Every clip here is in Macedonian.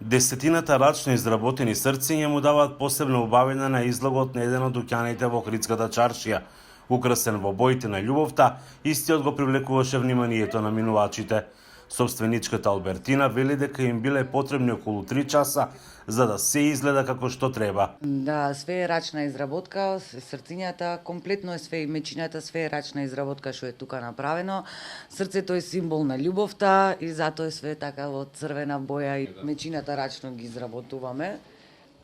Десетината рачно изработени срциња му даваат посебна убавина на излогот на еден од дуќаните во Охридската чаршија. Украсен во боите на љубовта, истиот го привлекуваше вниманието на минувачите. Собственичката Албертина вели дека им биле потребни околу 3 часа за да се изгледа како што треба. Да, све е рачна изработка, срцињата, комплетно е све и мечињата, све е рачна изработка што е тука направено. Срцето е символ на љубовта и затоа е све така во црвена боја и мечињата рачно ги изработуваме.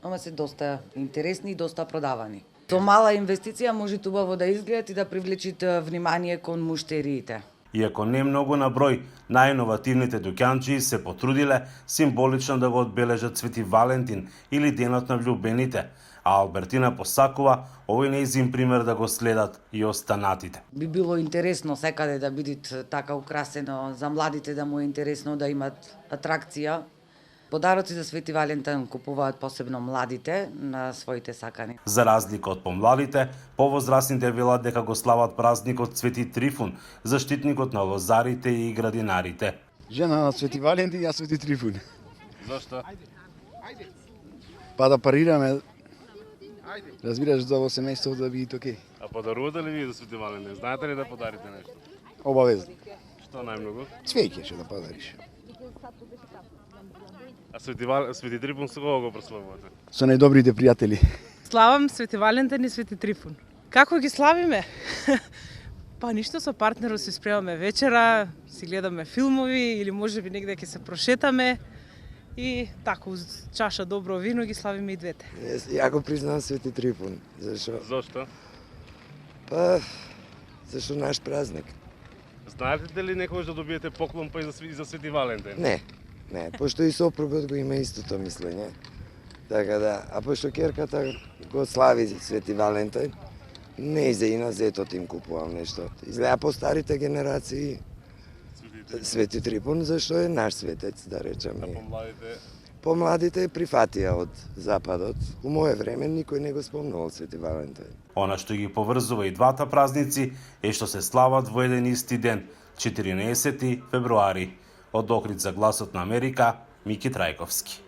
Ама се доста интересни и доста продавани. Со мала инвестиција може убаво да изгледат и да привлечите внимание кон муштериите. Иако не многу на број, најиновативните дуќанчии се потрудиле символично да го одбележат Свети Валентин или Денот на влюбените, а Албертина посакува овој нејзин пример да го следат и останатите. Би било интересно секаде да биде така украсено, за младите да му е интересно да имат атракција. Подароци за Свети Валентин купуваат посебно младите на своите сакани. За разлика од помладите, повозрасните велат дека го слават празникот Свети Трифун, заштитникот на лозарите и градинарите. Жена на Свети Валентин, јас Свети Трифун. Зошто? Па да парираме. Разбираш, за ово семејство да биде окей. А подарувате ли вие за Свети Валентин? Знаете ли да подарите нешто? Обавезно. Што најмногу? Цвеќе ќе да подариш. А Свети Трифун со кого го прославувате? Со најдобрите пријатели. Славам Свети Валентин и Свети Трифун. Како ги славиме? Па ништо, со партнерот си спремаме вечера, си гледаме филмови или можеби негде ќе се прошетаме и така уз чаша добро вино ги славиме и двете. Ја го признавам Свети Трифун. Зашо? Зошто? Па, зашо наш празник? Знаете ли некогаш да добиете поклон па и за Свети Валентин? Не, пошто и сопругот го има истото мислење. Така да, а пошто керката го слави Свети Валентин, не и за и на зетот им купувам нешто. Изгледа по старите генерации Свети Трифун, зашто е наш светец, да речеме. А помладите? Помладите прифатија од Западот. У моје време никој не го спомнувал Свети Валентин. Она што ги поврзува и двата празници е што се слават во еден исти ден, 14 февруари. Од Охрид за Гласот на Америка, Мики Трајковски.